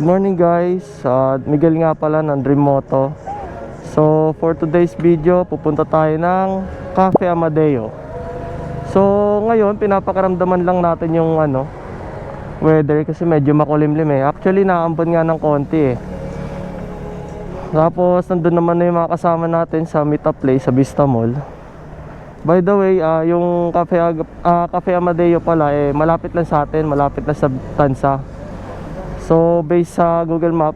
Morning guys, Miguel nga pala ng Dream Moto. So for today's video, pupunta tayo ng Cafe Amadeo. So ngayon, pinapakaramdaman lang natin yung weather kasi medyo makulimlim eh. Actually naambon nga ng konti eh. Tapos nandun naman na yung mga kasama natin sa meetup place sa Vista Mall. By the way, yung Cafe Amadeo pala eh, malapit lang sa atin, malapit lang sa Tansa. So based sa Google Map,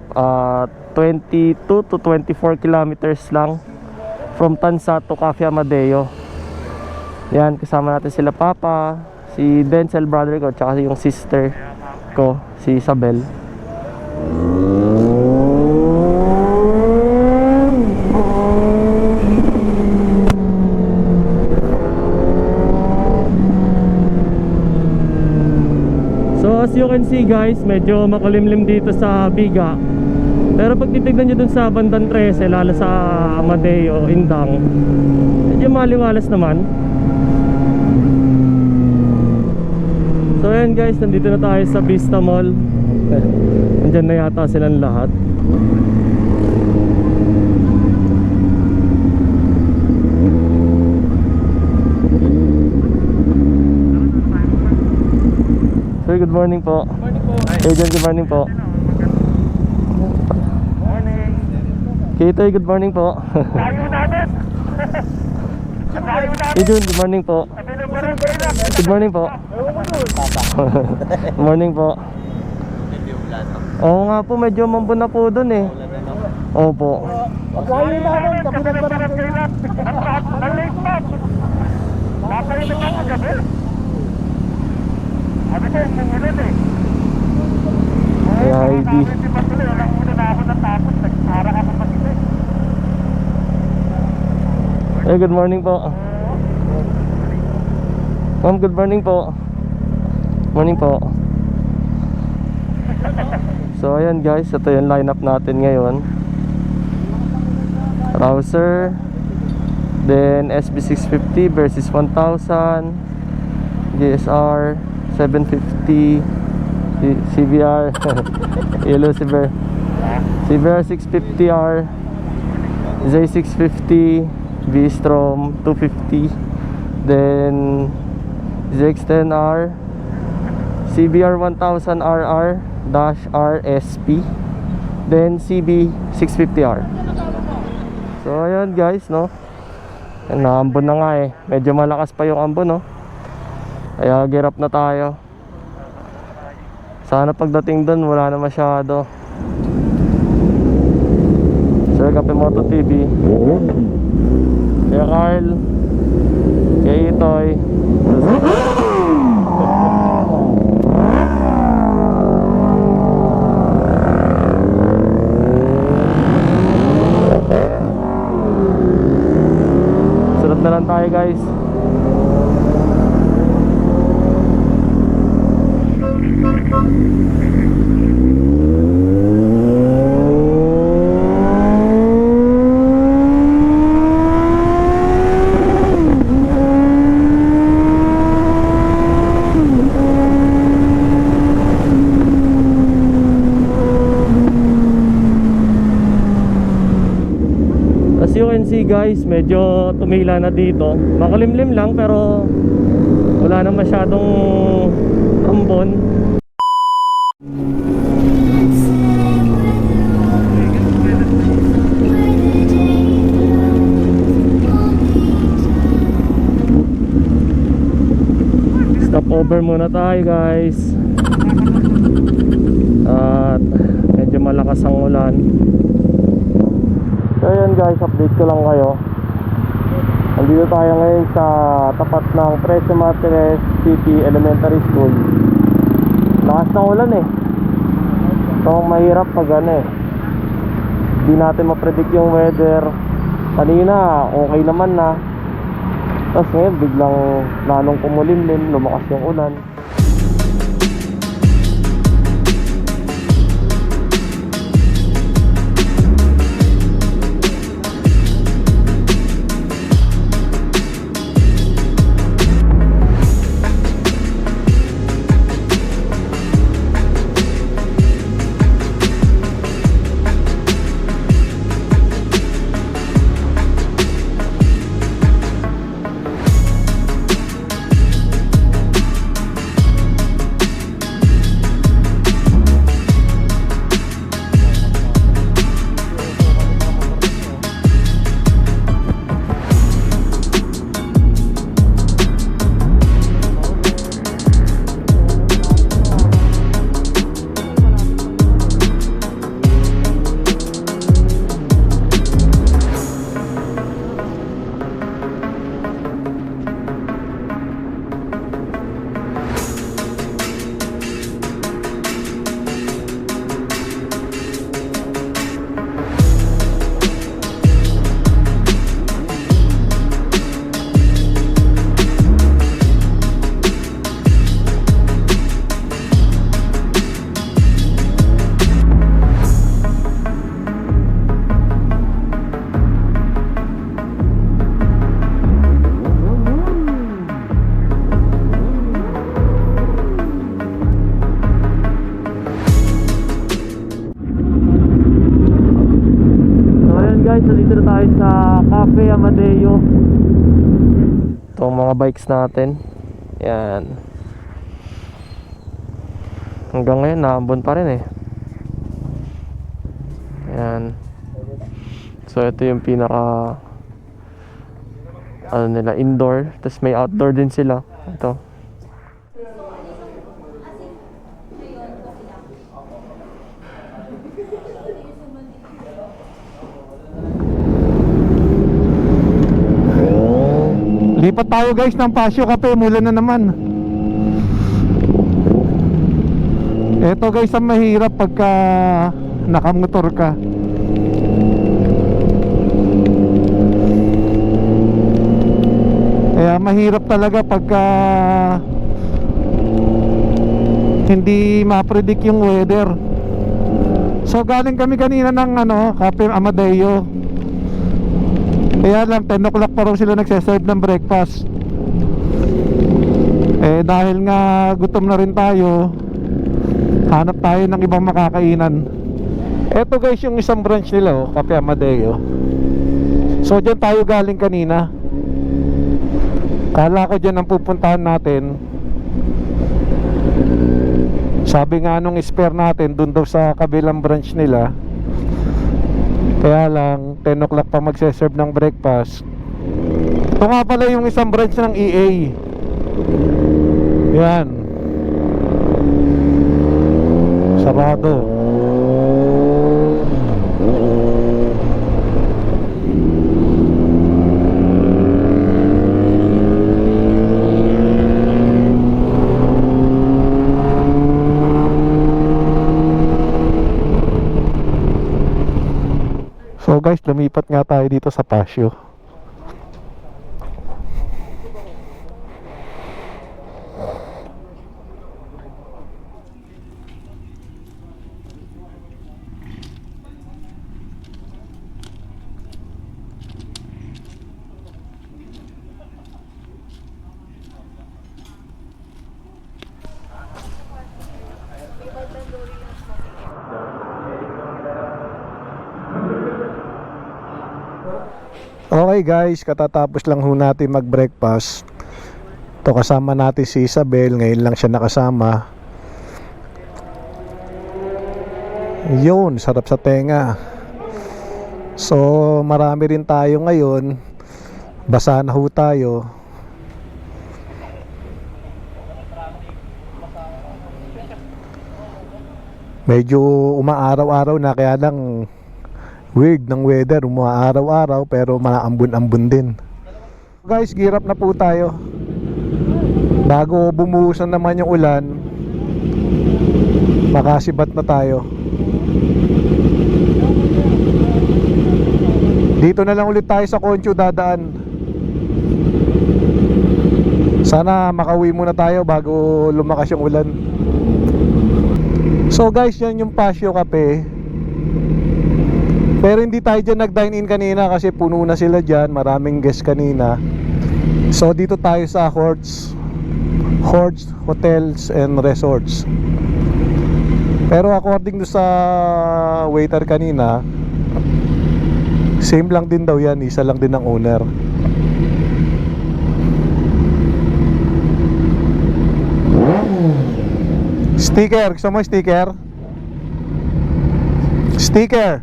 22 to 24 kilometers lang from Tansa to Cafe Amadeo. Yan, kasama natin sila Papa, si Denzel brother ko, tsaka yung sister ko, si Isabel. So as you can see guys, medyo makulimlim dito sa Biga. Pero pag titignan nyo dun sa bandang 13, lalo sa Amadeo, Indang, medyo maliwalas naman. So ayan guys, nandito na tayo sa Vista Mall. Nandyan na yata silang lahat. Sir, good morning po. Good morning po. Agent, good morning po. Morning. Kitoy, good morning po. Tayo natin. Agent, good morning po. Good morning po. Good morning po. Oo nga po, medyo mambun na po dun eh. Opo. Tayo natin. Kapitan pa natin kayo. Ang late match. Napalitan ka kagabi. Sabi ko, umulan eh. Ay, ID. Si Patuloy, walang una na ako natapos. Nag-arang ako mag-isa eh. Hey, good morning po. Ma'am, good morning po. Morning po. So ayan guys, ito yung lineup natin ngayon. Rouser, then SB650 versus 1000, GSR 750, CBR Yellow CBR 650R, Z650, V-Strom 250, then ZX10R, CBR 1000RR -RSP, then CB650R. So ayan guys, no, naambon na nga eh. Medyo malakas pa yung ambon, no, kaya gear up na tayo. Sana pagdating doon wala na masyado. Sir Cafe Moto TV, Kuya Carl, Kuya Itoy. Sunod na lang tayo guys. As you can see guys, medyo tumila na dito. Makulimlim lang pero wala na masyadong ambon. Stop over muna tayo guys. At medyo malakas ang ulan. So ayan guys, update ko lang kayo. Nandito tayo ngayon sa tapat ng Trece Martinez City Elementary School. Lakas ng ulan eh. So mahirap pag Di natin ma-predict yung weather. Kanina okay naman na, tapos ngayon biglang lalong kumulimlim, lumakas yung ulan. Guys, nandito na tayo sa Cafe Amadeo. Itong mga bikes natin. Yan. Hanggang ngayon naambon pa rin eh. Yan. So ito yung pinaka ano nila, indoor. Tapos may outdoor din sila. Ito. Lipat tayo guys ng Pasio Cafe, mula na naman. Ito guys ang mahirap pagka nakamotor ka. Kaya mahirap talaga pagka hindi ma-predict yung weather. So galing kami kanina ng Cafe Amadeo. Kaya lang 10 o'clock pa raw sila nagseserve ng breakfast. Eh dahil nga gutom na rin tayo, hanap tayo ng ibang makakainan. Eto guys yung isang branch nila, Cafe Amadeo. So dyan tayo galing kanina. Kala ko dyan ang pupuntahan natin. Sabi nga nung spare natin dun daw sa kabilang branch nila. Kaya lang 10 o'clock pa magse-serve ng breakfast. Ito nga pala yung isang branch ng EA. Yan. Sarado. So guys, lumipat nga tayo dito sa Pasio. Okay guys, katatapos lang ho natin mag-breakfast. Ito kasama natin si Isabel, ngayon lang siya nakasama. Yun, sarap sa tenga. So marami rin tayo ngayon. Basa na ho tayo. Medyo umaaraw-araw na, kaya lang weird ng weather, umaaraw-araw pero malaambon-ambon din. Guys, gear up na po tayo. Bago bumuhusan naman yung ulan, makasibat na tayo. Dito na lang ulit tayo sa Concho dadaan. Sana makauwi muna tayo bago lumakas yung ulan. So guys, yan yung Pasio Cafe. Pero hindi tayo dyan nag-dine in kanina kasi puno na sila dyan. Maraming guests kanina. So dito tayo sa Hordes Hotels and Resorts. Pero according to sa waiter kanina, same lang din daw yan. Isa lang din ang owner. Sticker, gusto mo sticker? Sticker.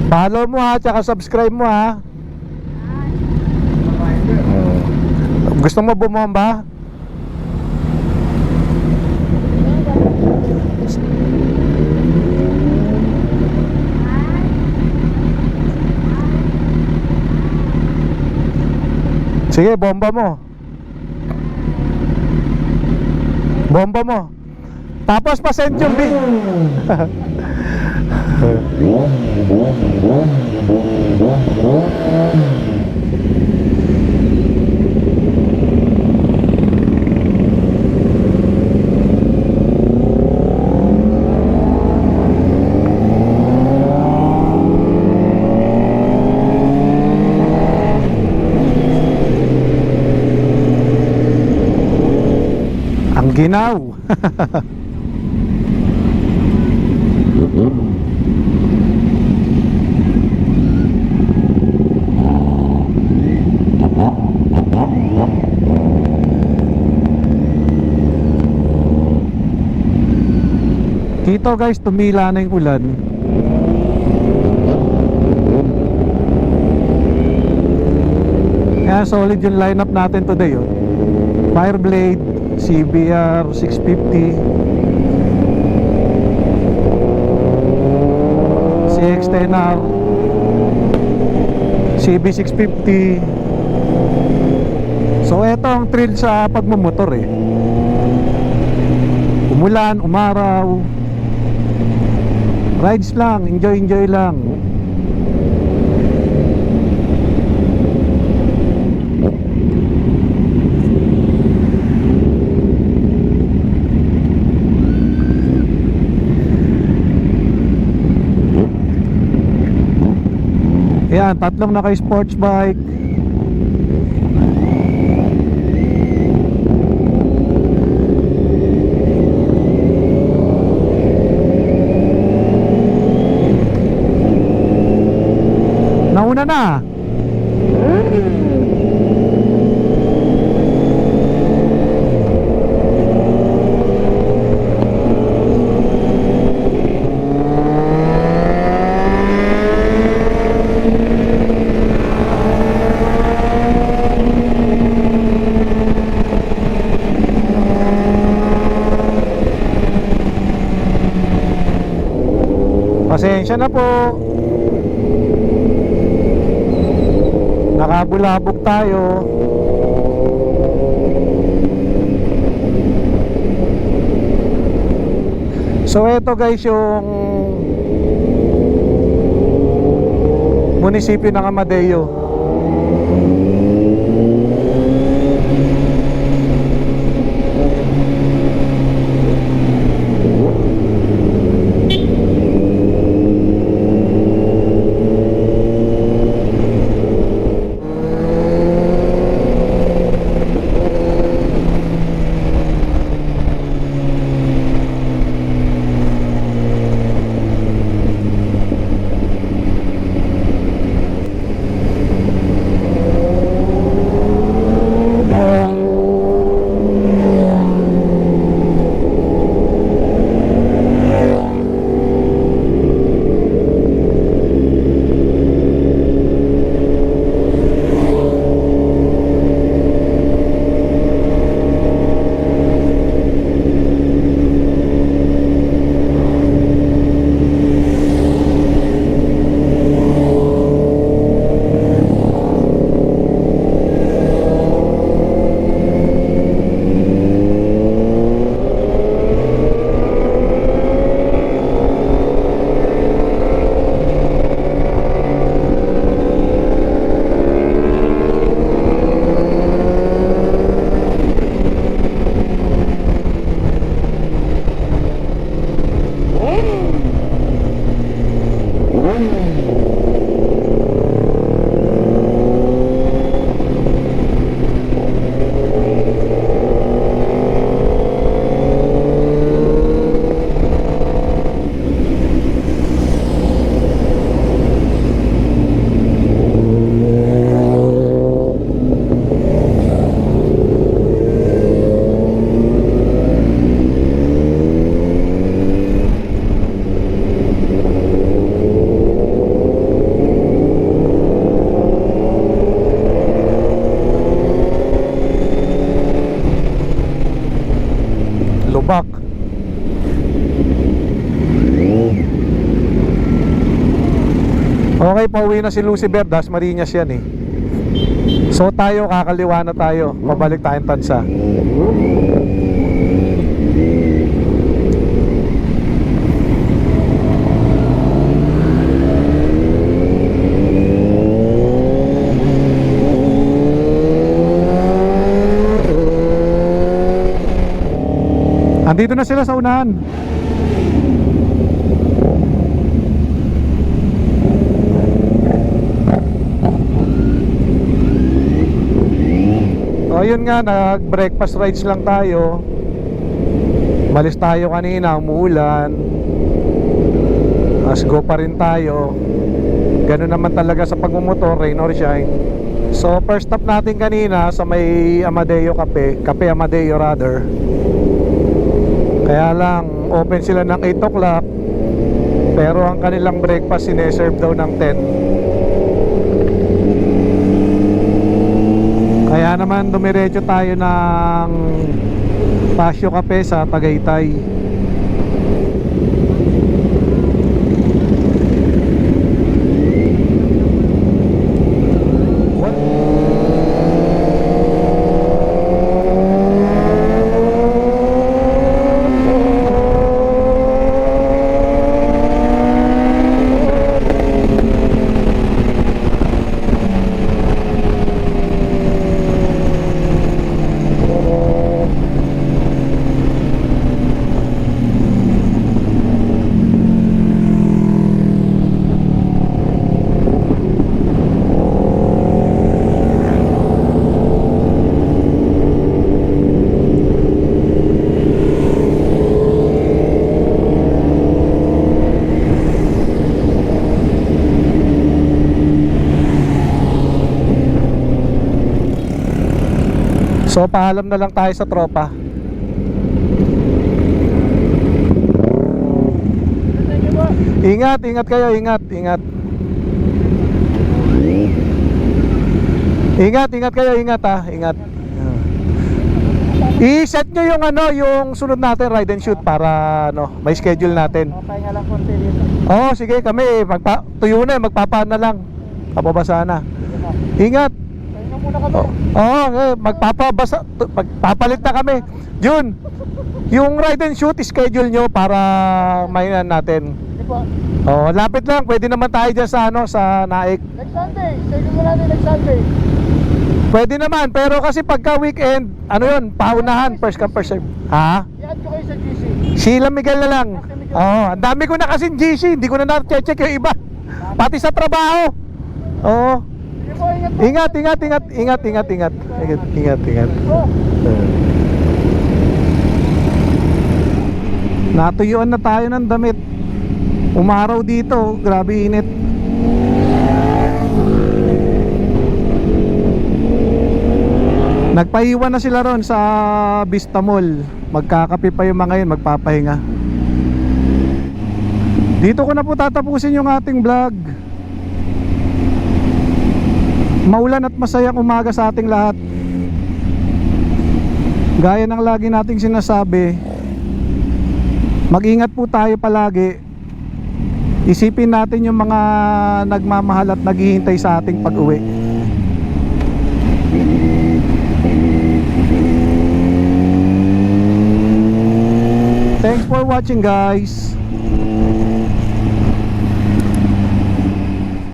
Follow mo ha, tsaka subscribe mo ha. Gusto mo bumomba? Sige, bomba mo. Bomba mo. Tapos pa-send yung link. Ang ginaw. Dito guys, tumila na yung ulan. Kaya solid yung lineup natin today, oh. Fireblade, CBR 650, CX-10R, CB 650. So eto ang thrill sa pagmumotor eh. Umulan, umaraw, rides lang, enjoy lang. Ayan, tatlong naka-sports bike. Nauna na. Pasensya na po. Nakabulabog tayo. So eto guys yung munisipyo ng Amadeo. lubak. Okay, pauwi na si Lucifer. Das Marinas yan eh. So tayo, kakaliwa na tayo. Pabalik tayong Tansa. Andito na sila sa unahan. So ayun nga, nag-breakfast rides lang tayo. Malis tayo kanina, umuulan. As go pa rin tayo. Ganun naman talaga sa pagmumotor, rain or shine. So first stop natin kanina sa may Amadeo Cafe, Cafe Amadeo rather. Kaya lang, open sila ng 8 o'clock. Pero ang kanilang breakfast sineserve daw ng 10. Kaya naman dumiretso tayo ng Pasio Cafe sa Tagaytay. So paalam na lang tayo sa tropa. Ingat, ingat kayo, ingat, ingat. Ingat, ingat kayo, ingat ha, ingat. I-set nyo yung ano, yung sunod natin ride and shoot para ano, may schedule natin. Pahinga lang konti dito. Oo, sige kami, tuyo na, magpapaan na lang. Kapabasa na. Ingat. Pahinga muna kami. Magpapalit na kami. Jun, yung ride and shoot schedule nyo para mainan natin. Oh, lapit lang. Pwede naman tayo dyan sa ano, sa Naik. Next Sunday, schedule mo natin next Sunday. Pwede naman, pero kasi pagka weekend, ano yun, paunahan, first come first serve. Ha? I-add ko kayo sa GC. Sheila Miguel na lang. Oh, ang dami ko na kasing GC, hindi ko na na-check yung iba. Pati sa trabaho. Oo. Sige po, ingat po. Ingat, ingat, ingat, ingat, ingat, ingat. Ingat, ingat, ingat. Natuyuan na tayo ng damit. Umaraw dito, grabe init. Nagpaiwan na sila ron sa Vista Mall. Magkakape pa yung mga yun, magpapahinga. Dito ko na po tatapusin yung ating vlog. Maulan at masayang umaga sa ating lahat. Gaya ng lagi nating sinasabi, mag-ingat po tayo palagi. Isipin natin yung mga nagmamahal at naghihintay sa ating pag-uwi. Thanks for watching, guys.